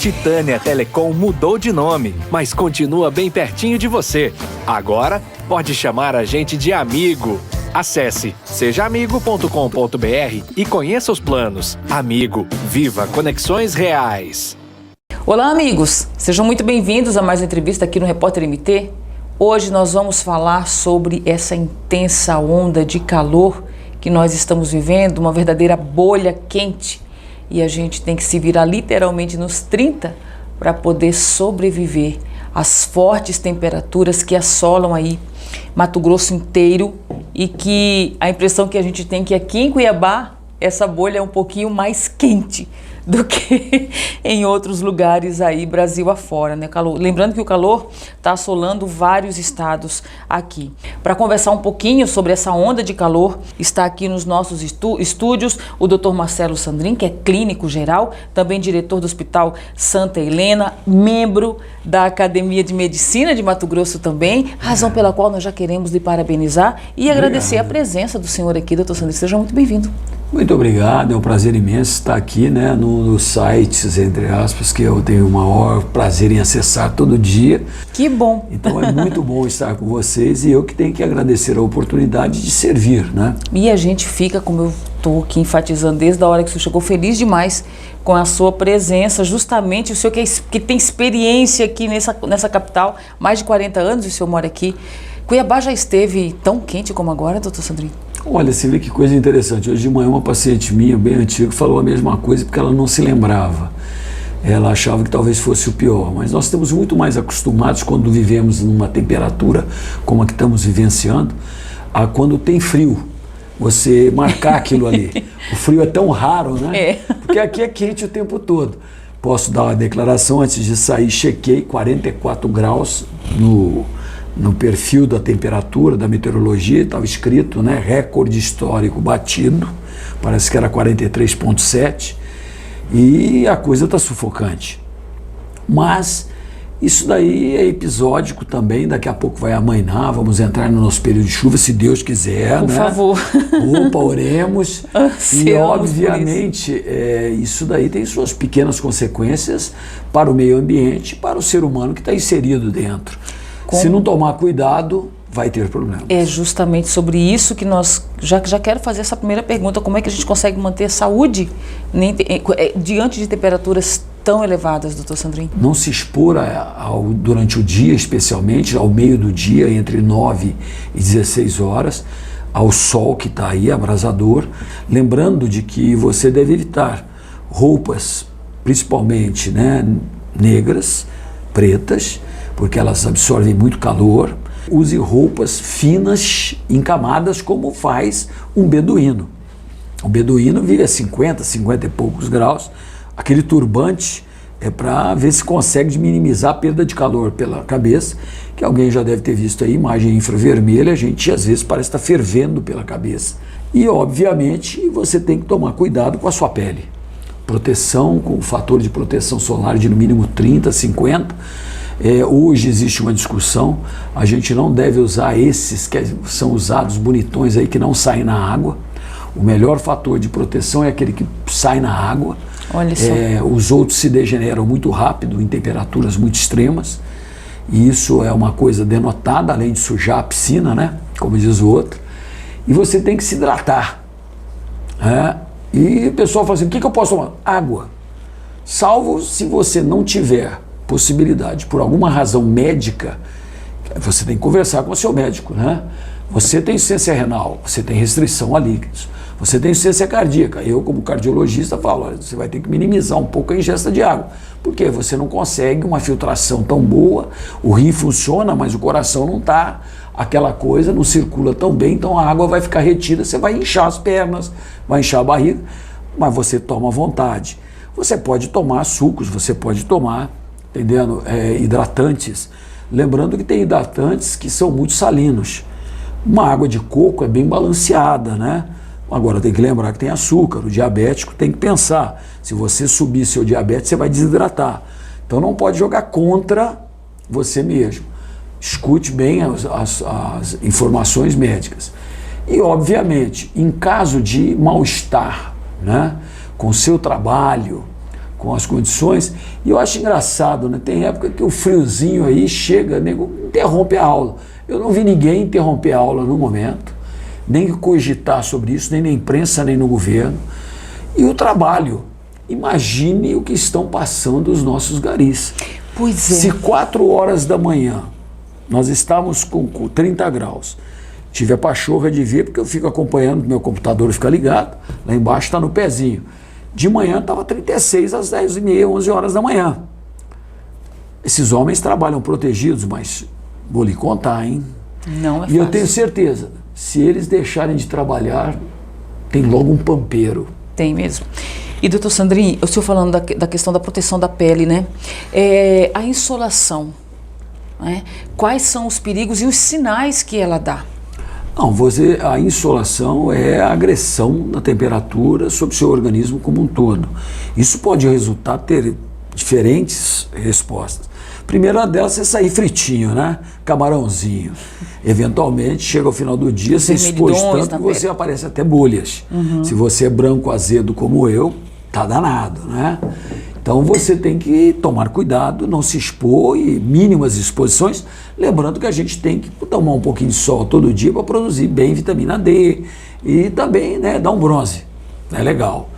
Titânia Telecom mudou de nome, mas continua bem pertinho de você. Agora, pode chamar a gente de amigo. Acesse sejaamigo.com.br e conheça os planos. Amigo, viva conexões reais. Olá, amigos! Sejam muito bem-vindos a mais uma entrevista aqui no Repórter MT. Hoje nós vamos falar sobre essa intensa onda de calor que nós estamos vivendo, uma verdadeira bolha quente. E a gente tem que se virar literalmente nos 30 para poder sobreviver às fortes temperaturas que assolam aí Mato Grosso inteiro, e que a impressão que a gente tem que aqui em Cuiabá essa bolha é um pouquinho mais quente do que em outros lugares aí, Brasil afora, né? Lembrando que o calor está assolando vários estados aqui. Para conversar um pouquinho sobre essa onda de calor, está aqui nos nossos estúdios o Dr. Marcelo Sandrin, que é clínico geral, também diretor do Hospital Santa Helena, membro da Academia de Medicina de Mato Grosso também, razão pela qual nós já queremos lhe parabenizar e agradecer a presença do senhor aqui, Dr. Sandrin. Seja muito bem-vindo. Muito obrigado, é um prazer imenso estar aqui, né, nos sites, entre aspas, que eu tenho o maior prazer em acessar todo dia. Que bom! Então é muito bom estar com vocês e eu que tenho que agradecer a oportunidade de servir, né? E a gente fica, como eu estou aqui enfatizando desde a hora que o senhor chegou, feliz demais com a sua presença, justamente o senhor que tem experiência aqui nessa capital, mais de 40 anos o senhor mora aqui. Cuiabá já esteve tão quente como agora, doutor Sandrin? Olha, você vê que coisa interessante. Hoje de manhã uma paciente minha, bem antiga, falou a mesma coisa porque ela não se lembrava. Ela achava que talvez fosse o pior, mas nós estamos muito mais acostumados quando vivemos numa temperatura como a que estamos vivenciando, a quando tem frio, você marcar aquilo ali. O frio é tão raro, né? É. Porque aqui é quente o tempo todo. Posso dar uma declaração, antes de sair, chequei 44 graus no perfil da temperatura, da meteorologia, estava escrito, né, recorde histórico batido, parece que era 43,7, e a coisa está sufocante. Mas isso daí é episódico também, daqui a pouco vai amainar, vamos entrar no nosso período de chuva, se Deus quiser, Por né? favor. Opa, oremos. E obviamente isso daí tem suas pequenas consequências para o meio ambiente, para o ser humano que está inserido dentro. Se não tomar cuidado, vai ter problemas. É justamente sobre isso que nós... Já quero fazer essa primeira pergunta. Como é que a gente consegue manter a saúde diante de temperaturas tão elevadas, doutor Sandrin? Não se expor durante o dia, especialmente, ao meio do dia, entre 9 e 16 horas, ao sol que está aí, abrasador. Lembrando de que você deve evitar roupas, principalmente, né, negras, pretas, porque elas absorvem muito calor. Use roupas finas, em camadas, como faz um beduíno. O beduíno vive a 50 e poucos graus. Aquele turbante é para ver se consegue minimizar a perda de calor pela cabeça, que alguém já deve ter visto aí, imagem infravermelha, a gente às vezes parece estar fervendo pela cabeça. E, obviamente, você tem que tomar cuidado com a sua pele. Proteção, com o fator de proteção solar de no mínimo 30, 50. Hoje existe uma discussão, a gente não deve usar esses que são usados bonitões aí que não saem na água. O melhor fator de proteção é aquele que sai na água. Olha só. Os outros se degeneram muito rápido em temperaturas muito extremas, e isso é uma coisa denotada, além de sujar a piscina, né? Como diz o outro. E você tem que se hidratar. E o pessoal fala assim, o que eu posso tomar? Água. Salvo se você não tiver possibilidade, por alguma razão médica, você tem que conversar com o seu médico, né? Você tem insuficiência renal, você tem restrição a líquidos, você tem insuficiência cardíaca. Eu, como cardiologista, falo, olha, você vai ter que minimizar um pouco a ingesta de água, porque você não consegue uma filtração tão boa, o rim funciona, mas o coração não está, aquela coisa não circula tão bem, então a água vai ficar retida, você vai inchar as pernas, vai inchar a barriga, mas você toma à vontade. Você pode tomar sucos, você pode tomar, entendendo? Hidratantes. Lembrando que tem hidratantes que são muito salinos. Uma água de coco é bem balanceada, né? Agora tem que lembrar que tem açúcar, o diabético tem que pensar. Se você subir seu diabetes, você vai desidratar. Então não pode jogar contra você mesmo. Escute bem as informações médicas. E, obviamente, em caso de mal-estar, né, com o seu trabalho, com as condições. E eu acho engraçado, né? Tem época que o friozinho aí chega, nego, interrompe a aula. Eu não vi ninguém interromper a aula no momento, nem cogitar sobre isso, nem na imprensa, nem no governo. E o trabalho. Imagine o que estão passando os nossos garis. Pois é. Se 4 horas da manhã nós estávamos com 30 graus, tive a pachorra de ver, porque eu fico acompanhando, meu computador fica ligado, lá embaixo está no pezinho. De manhã estava 36 às 10h30, 11 horas da manhã. Esses homens trabalham protegidos, mas vou lhe contar, hein? Não é fácil. E eu tenho certeza, se eles deixarem de trabalhar, tem logo um pampeiro. Tem mesmo. E, doutor Sandrin, o senhor falando da questão da proteção da pele, né? A insolação, né? Quais são os perigos e os sinais que ela dá? Não, a insolação é a agressão da temperatura sobre o seu organismo como um todo. Isso pode resultar ter diferentes respostas. Primeira delas é sair fritinho, né? Camarãozinho. Eventualmente, chega ao final do dia, você expôs tanto que você aparece até bolhas. Se você é branco azedo como eu, tá danado, né? Então você tem que tomar cuidado, não se expor e mínimas exposições, lembrando que a gente tem que tomar um pouquinho de sol todo dia para produzir bem vitamina D e também, né, dar um bronze, é legal.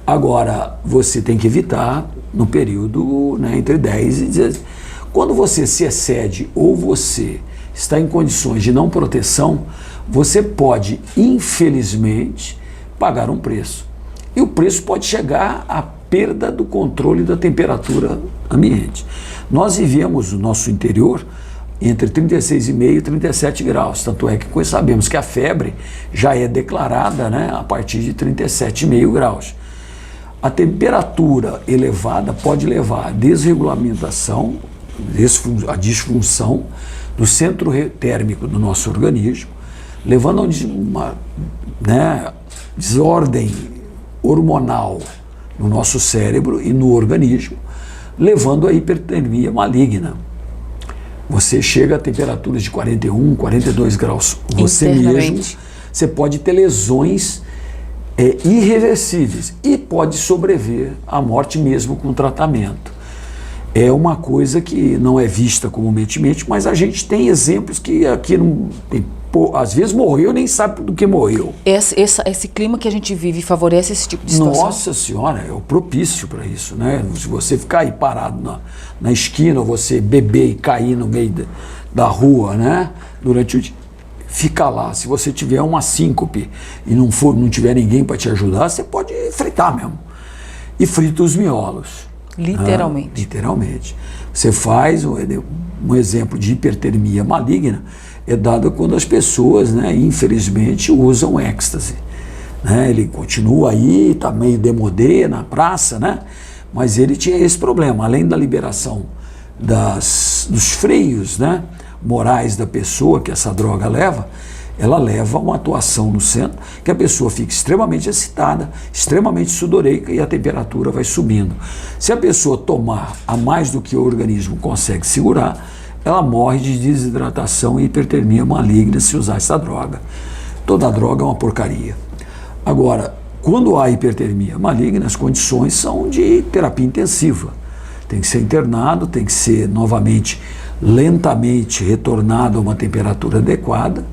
Agora, você tem que evitar no período, né, entre 10 e 16. Quando você se excede ou você está em condições de não proteção, você pode, infelizmente, pagar um preço. E o preço pode chegar à perda do controle da temperatura ambiente. Nós vivemos no nosso interior entre 36,5 e 37 graus, tanto é que sabemos que a febre já é declarada, né, a partir de 37,5 graus. A temperatura elevada pode levar à desregulamentação, a disfunção do centro térmico do nosso organismo, levando a uma, né, desordem hormonal no nosso cérebro e no organismo, levando a hipertermia maligna. Você chega a temperaturas de 41, 42 graus. Você mesmo, você pode ter lesões irreversíveis e pode sobreviver à morte mesmo com tratamento. É uma coisa que não é vista comumente, mas a gente tem exemplos que aqui não tem, às vezes morreu nem sabe do que morreu. Esse clima que a gente vive favorece esse tipo de situação? Nossa Senhora, é o propício para isso, né? Se você ficar aí parado na esquina, ou você beber e cair no meio da rua, né, durante o dia, fica lá. Se você tiver uma síncope e não tiver ninguém para te ajudar, você pode fritar mesmo. E frita os miolos. Literalmente. Literalmente. Você faz um exemplo de hipertermia maligna, é dado quando as pessoas, né, infelizmente, usam êxtase. Né? Ele continua aí, está meio demodê na praça, né? Mas ele tinha esse problema, além da liberação dos freios, né, morais da pessoa que essa droga leva, ela leva a uma atuação no centro que a pessoa fica extremamente excitada, extremamente sudoreica e a temperatura vai subindo. Se a pessoa tomar a mais do que o organismo consegue segurar, ela morre de desidratação e hipertermia maligna se usar essa droga. Toda droga é uma porcaria. Agora, quando há hipertermia maligna, as condições são de terapia intensiva. Tem que ser internado, tem que ser novamente, lentamente retornado a uma temperatura adequada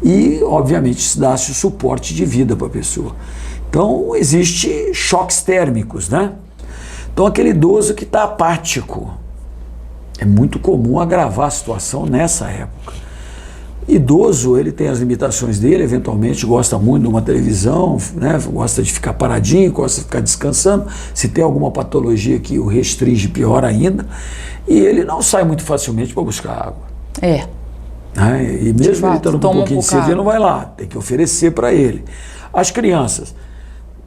e, obviamente, dá-se o suporte de vida para a pessoa. Então, existe choques térmicos, né? Então, aquele idoso que está apático, é muito comum agravar a situação nessa época. Idoso, ele tem as limitações dele, eventualmente gosta muito de uma televisão, né? Gosta de ficar paradinho, gosta de ficar descansando. Se tem alguma patologia que o restringe, pior ainda. E ele não sai muito facilmente para buscar água. E mesmo ele estando com um pouquinho de sede, ele não vai lá, tem que oferecer para ele. As crianças,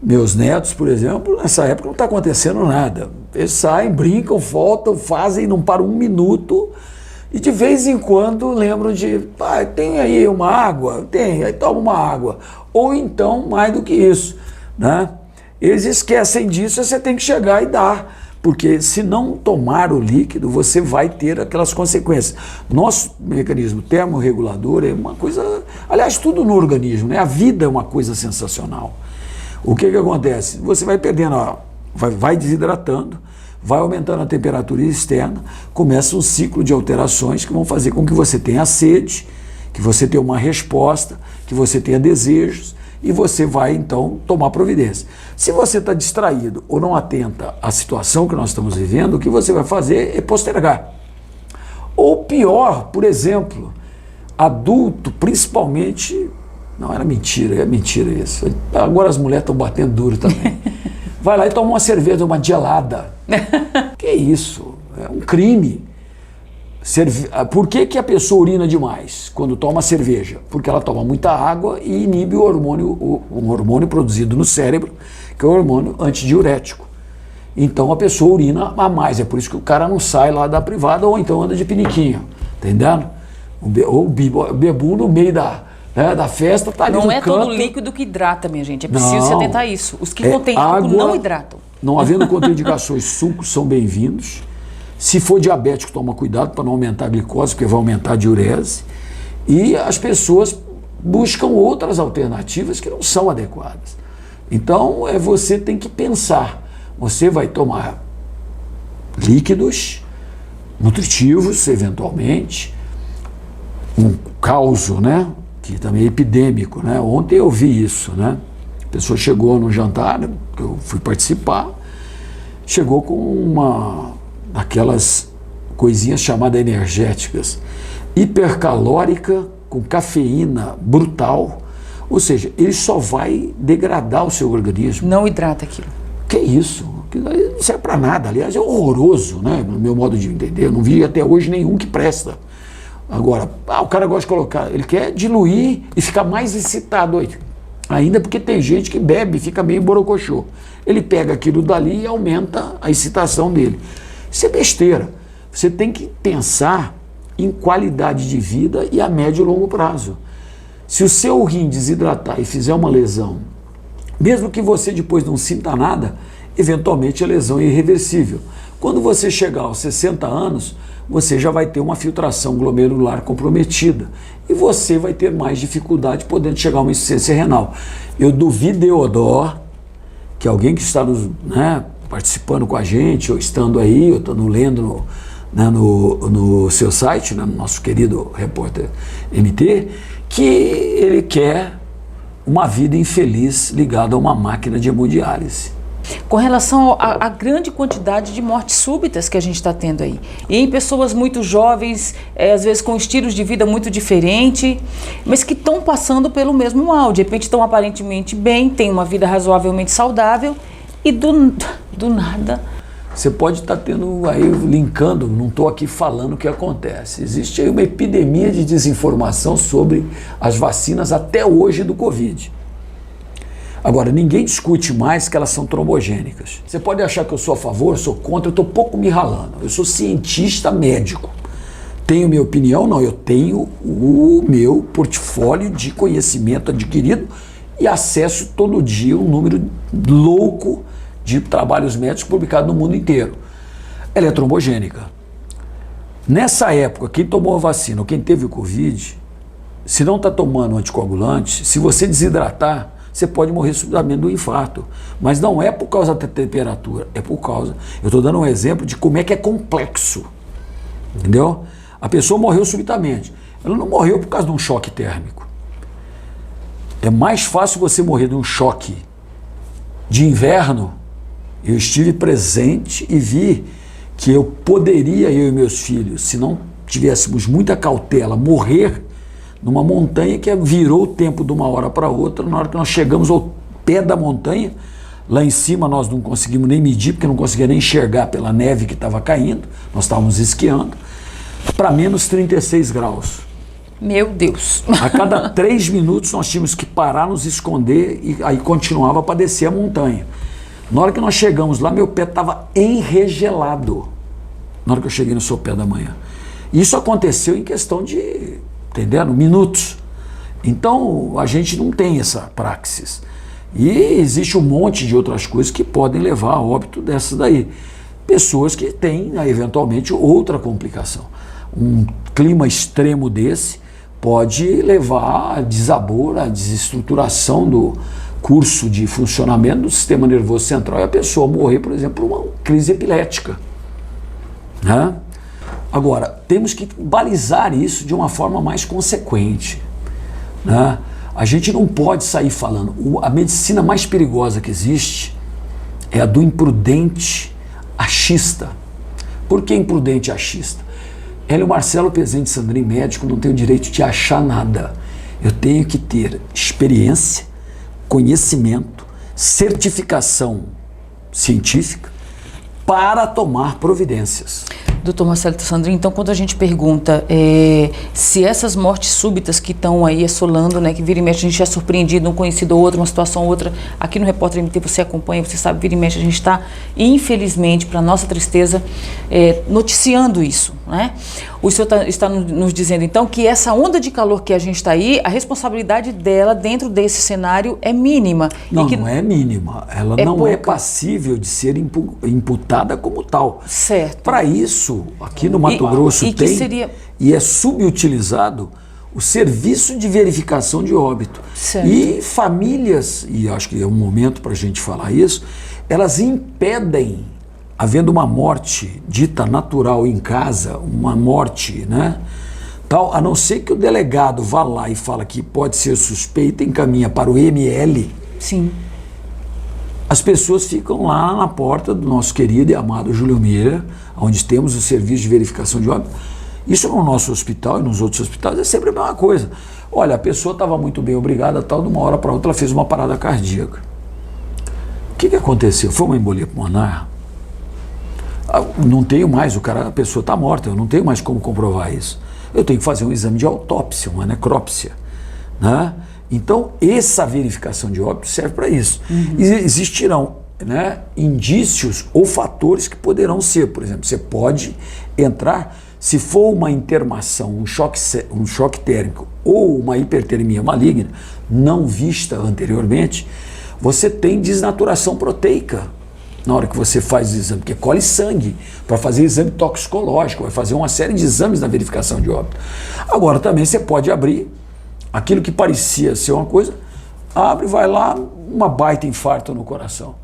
meus netos, por exemplo, nessa época não está acontecendo nada. Eles saem, brincam, voltam, fazem, não param um minuto e de vez em quando lembram de, tem aí uma água? Tem, aí toma uma água. Ou então, mais do que isso, né? Eles esquecem disso, você tem que chegar e dar. Porque se não tomar o líquido, você vai ter aquelas consequências. Nosso mecanismo termorregulador é uma coisa... Aliás, tudo no organismo, né? A vida é uma coisa sensacional. O que acontece? Você vai perdendo vai desidratando, vai aumentando a temperatura externa, começa um ciclo de alterações que vão fazer com que você tenha sede, que você tenha uma resposta, que você tenha desejos, e você vai então tomar providência. Se você está distraído ou não atenta à situação que nós estamos vivendo, o que você vai fazer é postergar. Ou pior, por exemplo, adulto, principalmente, não era mentira, é mentira isso. Agora as mulheres estão batendo duro também. Vai lá e toma uma cerveja, uma gelada. Que isso? É um crime. Por que a pessoa urina demais quando toma cerveja? Porque ela toma muita água e inibe um hormônio produzido no cérebro, que é o hormônio antidiurético. Então a pessoa urina a mais, é por isso que o cara não sai lá da privada ou então anda de piniquinho, entendendo? Ou bebum no meio da festa, tá ali no canto. Não é todo líquido que hidrata, minha gente, é preciso se atentar a isso. Os que contêm álcool não hidratam. Não havendo contraindicações, sucos são bem-vindos. Se for diabético, toma cuidado para não aumentar a glicose, porque vai aumentar a diurese. E as pessoas buscam outras alternativas que não são adequadas. Então, você tem que pensar. Você vai tomar líquidos nutritivos, eventualmente, um causo, né, que também é epidêmico, né? Ontem eu vi isso, né? A pessoa chegou no jantar, que eu fui participar, chegou com uma daquelas coisinhas chamadas energéticas, hipercalórica, com cafeína brutal, ou seja, ele só vai degradar o seu organismo. Não hidrata aquilo. Que isso? Aquilo aí não serve para nada, aliás, é horroroso, né? No meu modo de entender, eu não vi até hoje nenhum que presta. Agora, o cara gosta de colocar, ele quer diluir e ficar mais excitado aí. Ainda porque tem gente que bebe e fica meio borocochô. Ele pega aquilo dali e aumenta a excitação dele. Isso é besteira. Você tem que pensar em qualidade de vida e a médio e longo prazo. Se o seu rim desidratar e fizer uma lesão, mesmo que você depois não sinta nada, eventualmente a lesão é irreversível. Quando você chegar aos 60 anos, você já vai ter uma filtração glomerular comprometida e você vai ter mais dificuldade podendo chegar a uma insuficiência renal. Eu duvido, Odó, que alguém que está participando com a gente, ou estando aí, ou estando lendo no seu site, no nosso querido repórter MT, que ele quer uma vida infeliz ligada a uma máquina de hemodiálise. Com relação à grande quantidade de mortes súbitas que a gente está tendo aí, e em pessoas muito jovens, às vezes com estilos de vida muito diferentes, mas que estão passando pelo mesmo mal, de repente estão aparentemente bem, têm uma vida razoavelmente saudável, e do nada... Você pode estar tendo aí, linkando, não estou aqui falando o que acontece. Existe aí uma epidemia de desinformação sobre as vacinas até hoje do Covid. Agora, ninguém discute mais que elas são trombogênicas. Você pode achar que eu sou a favor, sou contra, eu estou pouco me ralando. Eu sou cientista médico. Tenho minha opinião? Não, eu tenho o meu portfólio de conhecimento adquirido e acesso todo dia um número louco de trabalhos médicos publicados no mundo inteiro. Ela é trombogênica. Nessa época, quem tomou a vacina ou quem teve o Covid, se não está tomando anticoagulante, se você desidratar, você pode morrer subitamente do infarto. Mas não é por causa da temperatura, é por causa... Eu estou dando um exemplo de como é que é complexo. Entendeu? A pessoa morreu subitamente. Ela não morreu por causa de um choque térmico. É mais fácil você morrer de um choque de inverno. Eu estive presente e vi que eu poderia, eu e meus filhos, se não tivéssemos muita cautela, morrer numa montanha que virou o tempo de uma hora para outra. Na hora que nós chegamos ao pé da montanha, lá em cima nós não conseguimos nem medir, porque não conseguia nem enxergar pela neve que estava caindo, nós estávamos esquiando, para menos 36 graus. Meu Deus! A cada 3 minutos nós tínhamos que parar, nos esconder e aí continuava para descer a montanha. Na hora que nós chegamos lá, meu pé estava enregelado. Na hora que eu cheguei no seu pé da manhã. Isso aconteceu em questão de, entendendo? Minutos. Então, a gente não tem essa praxis. E existe um monte de outras coisas que podem levar a óbito dessa daí. Pessoas que têm, eventualmente, outra complicação. Um clima extremo desse pode levar a desabor, a desestruturação do curso de funcionamento do sistema nervoso central e a pessoa morrer, por exemplo, por uma crise epilética, né? Agora, temos que balizar isso de uma forma mais consequente, né? A gente não pode sair falando. A medicina mais perigosa que existe é a do imprudente achista. Por que imprudente achista? Hélio Marcelo Pezente Sandrin, médico, não tem o direito de achar nada. Eu tenho que ter experiência, conhecimento, certificação científica para tomar providências. Doutor Marcelo Sandrin, então quando a gente pergunta se essas mortes súbitas que estão aí assolando, né, que vira e mexe a gente é surpreendido, um conhecido ou outro, uma situação ou outra, aqui no Repórter MT você acompanha, você sabe, vira e mexe a gente está, infelizmente, para nossa tristeza, noticiando isso, né? O senhor está nos dizendo então que essa onda de calor que a gente está aí, a responsabilidade dela dentro desse cenário é mínima. Não, e que não é mínima, ela não pouca. é passível de ser imputada como tal. Certo. Para isso, aqui no Mato Grosso tem, e é subutilizado, o serviço de verificação de óbito. Certo. E famílias, e acho que é um momento para a gente falar isso, elas impedem, havendo uma morte dita natural em casa, uma morte, né, tal, a não ser que o delegado vá lá e fala que pode ser suspeita, encaminha para o ML. Sim. As pessoas ficam lá na porta do nosso querido e amado Júlio Miller, onde temos o serviço de verificação de óbito. Isso no nosso hospital e nos outros hospitais é sempre a mesma coisa. Olha, a pessoa estava muito bem, obrigada, tal, de uma hora para outra ela fez uma parada cardíaca. O que aconteceu? Foi uma embolia pulmonar? Não tenho mais, a pessoa está morta, eu não tenho mais como comprovar isso. Eu tenho que fazer um exame de autópsia, uma necrópsia, né? Então, essa verificação de óbito serve para isso. E existirão, né, indícios ou fatores que poderão ser, por exemplo, você pode entrar, se for uma intermação, um choque térmico ou uma hipertermia maligna, não vista anteriormente, você tem desnaturação proteica na hora que você faz o exame, porque colhe sangue para fazer exame toxicológico, vai fazer uma série de exames na verificação de óbito. Agora também você pode abrir aquilo que parecia ser uma coisa, abre, vai lá, uma baita infarto no coração.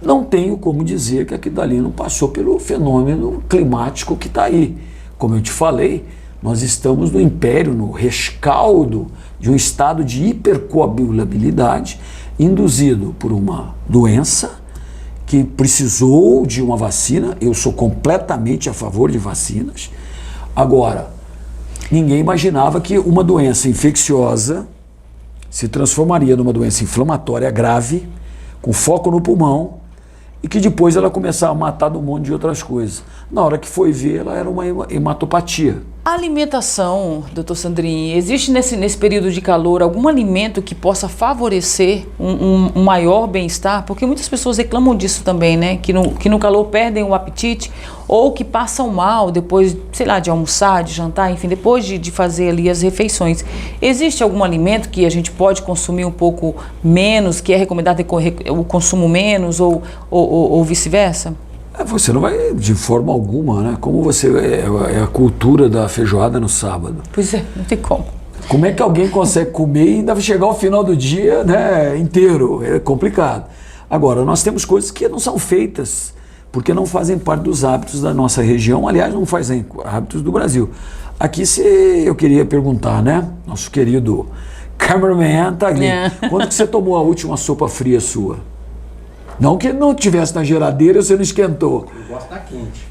Não tenho como dizer que aquilo dali não passou pelo fenômeno climático que está aí. Como eu te falei, nós estamos no império, no rescaldo de um estado de hipercoagulabilidade induzido por uma doença que precisou de uma vacina. Eu sou completamente a favor de vacinas. Agora, ninguém imaginava que uma doença infecciosa se transformaria numa doença inflamatória grave, com foco no pulmão, e que depois ela começava a matar de um monte de outras coisas. Na hora que foi ver, ela era uma hematopatia. A alimentação, doutor Sandrin, existe nesse período de calor algum alimento que possa favorecer um maior bem-estar? Porque muitas pessoas reclamam disso também, né? Que no calor perdem o apetite ou que passam mal depois, sei lá, de almoçar, de jantar, enfim, depois de fazer ali as refeições. Existe algum alimento que a gente pode consumir um pouco menos, que é recomendado o consumo menos ou vice-versa? Você não vai, de forma alguma, né? Como você é a cultura da feijoada no sábado. Pois é, não tem como. Como é que alguém consegue comer e ainda chegar ao final do dia, né, inteiro? É complicado. Agora, nós temos coisas que não são feitas, porque não fazem parte dos hábitos da nossa região, aliás, não fazem hábitos do Brasil. Aqui eu queria perguntar, né? Nosso querido cameraman tá ali. Quando que você tomou a última sopa fria sua? Não que não tivesse na geladeira e você não esquentou. Eu gosto da quente.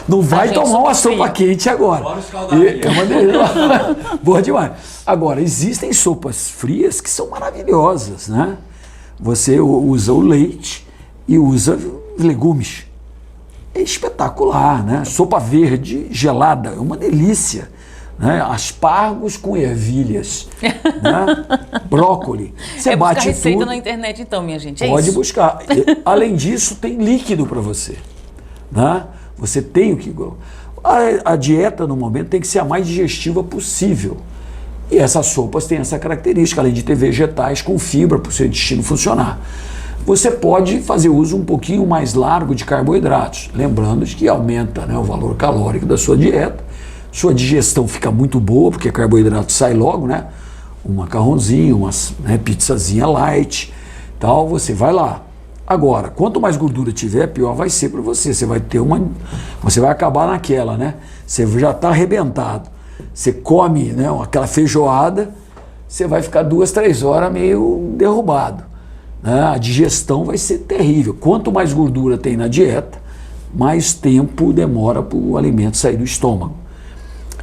Não vai tomar uma sopa quente agora. Fora os caldaria. É uma delícia. Boa demais. Agora, existem sopas frias que são maravilhosas, né? Você usa o leite e usa legumes. É espetacular, né? Sopa verde gelada, é uma delícia. Né? Aspargos com ervilhas, né? Brócoli. Você bate buscar receita tudo. na internet então, minha gente. Pode isso. buscar. Além disso, tem líquido para você. Né? Você tem o que... A dieta, no momento, tem que ser a mais digestiva possível. E essas sopas têm essa característica, além de ter vegetais com fibra para o seu intestino funcionar. Você pode fazer uso um pouquinho mais largo de carboidratos, lembrando que aumenta, né, o valor calórico da sua dieta. Sua digestão fica muito boa, porque carboidrato sai logo, né? um macarrãozinho, umas pizzazinha light, tal, você vai lá. Agora, quanto mais gordura tiver, pior vai ser para você. Você vai acabar naquela, né? Você já está arrebentado. Você come, né, aquela feijoada, você vai ficar 2, 3 horas meio derrubado, né? A digestão vai ser terrível. Quanto mais gordura tem na dieta, mais tempo demora para o alimento sair do estômago.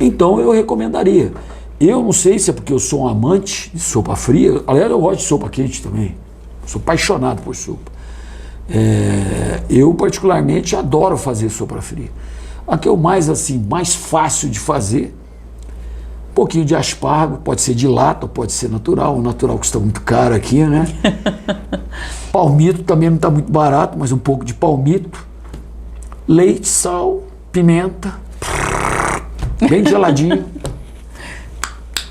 Então eu recomendaria. Eu não sei se é porque eu sou um amante de sopa fria. Aliás, eu gosto de sopa quente também. Sou apaixonado por sopa. Eu particularmente adoro fazer sopa fria. A que eu mais fácil de fazer, um pouquinho de aspargo, pode ser de lata, pode ser natural. O natural custa muito caro aqui, né? Palmito também não está muito barato, mas um pouco de palmito. Leite, sal, pimenta, bem geladinho.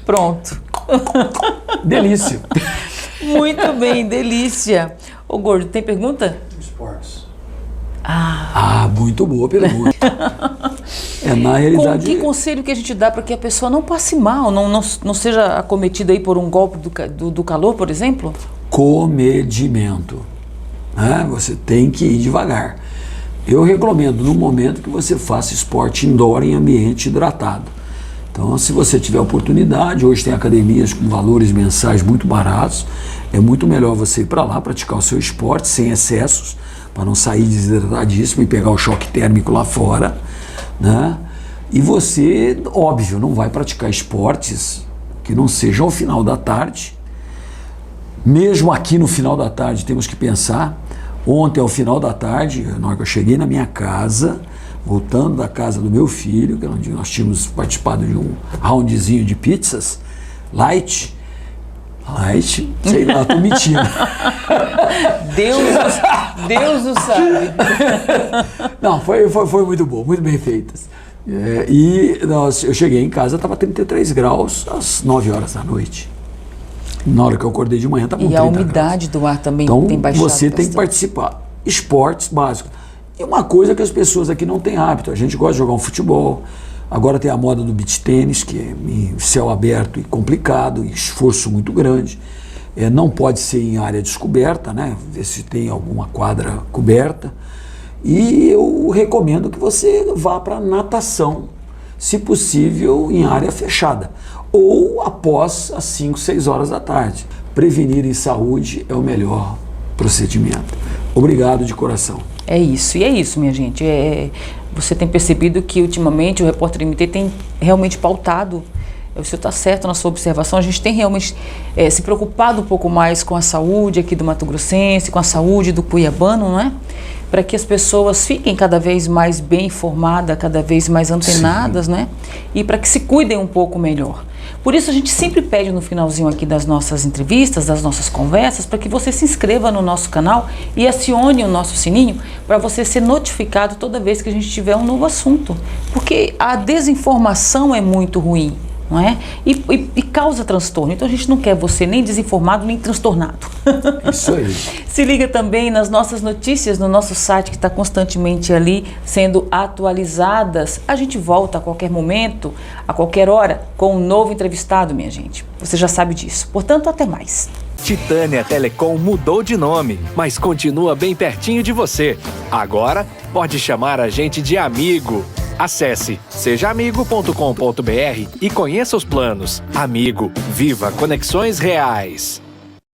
Pronto. Delícia. Muito bem, delícia. Ô Gordo, tem pergunta? Esportes. Muito boa pergunta. Na realidade... Que conselho que a gente dá para que a pessoa não passe mal, não seja acometida aí por um golpe do calor, por exemplo? Comedimento. Né? Você tem que ir devagar. Eu recomendo no momento que você faça esporte indoor em ambiente hidratado. Então, se você tiver oportunidade, hoje tem academias com valores mensais muito baratos, é muito melhor você ir para lá praticar o seu esporte sem excessos, para não sair desidratadíssimo e pegar o choque térmico lá fora, né? E você, óbvio, não vai praticar esportes que não sejam ao final da tarde. Mesmo aqui no final da tarde temos que pensar. Ontem ao final da tarde, na hora que eu cheguei na minha casa, voltando da casa do meu filho, que é onde nós tínhamos participado de um roundzinho de pizzas, light, sei lá, tô mentindo. Deus o sabe. Não, foi muito bom, muito bem feitas. Eu cheguei em casa, estava 33 graus às 9 horas da noite. Na hora que eu acordei de manhã, estava com 30 graus. E a umidade do ar também tem baixado. Então você tem que participar. Esportes básicos. E uma coisa que as pessoas aqui não têm hábito, a gente gosta de jogar um futebol, agora tem a moda do beach tênis, que é em céu aberto e complicado, e esforço muito grande. Não pode ser em área descoberta, né? Ver se tem alguma quadra coberta. E eu recomendo que você vá para natação, se possível em área fechada, ou após as 5, 6 horas da tarde. Prevenir em saúde é o melhor procedimento. Obrigado de coração. É isso, minha gente. Você tem percebido que ultimamente o Repórter MT tem realmente pautado, o senhor está certo na sua observação, a gente tem realmente se preocupado um pouco mais com a saúde aqui do Mato Grossense, com a saúde do cuiabano, não é? Para que as pessoas fiquem cada vez mais bem informadas, cada vez mais antenadas, né? E para que se cuidem um pouco melhor. Por isso a gente sempre pede no finalzinho aqui das nossas entrevistas, das nossas conversas, para que você se inscreva no nosso canal e acione o nosso sininho para você ser notificado toda vez que a gente tiver um novo assunto. Porque a desinformação é muito ruim, não é? E causa transtorno. Então a gente não quer você nem desinformado nem transtornado. Isso aí. Se liga também nas nossas notícias no nosso site, que está constantemente ali sendo atualizadas. A gente volta a qualquer momento, a qualquer hora, com um novo entrevistado, minha gente. Você já sabe disso. Portanto, até mais. Titânia Telecom mudou de nome, mas continua bem pertinho de você. Agora pode chamar a gente de amigo. Acesse sejaamigo.com.br e conheça os planos. Amigo, viva conexões reais.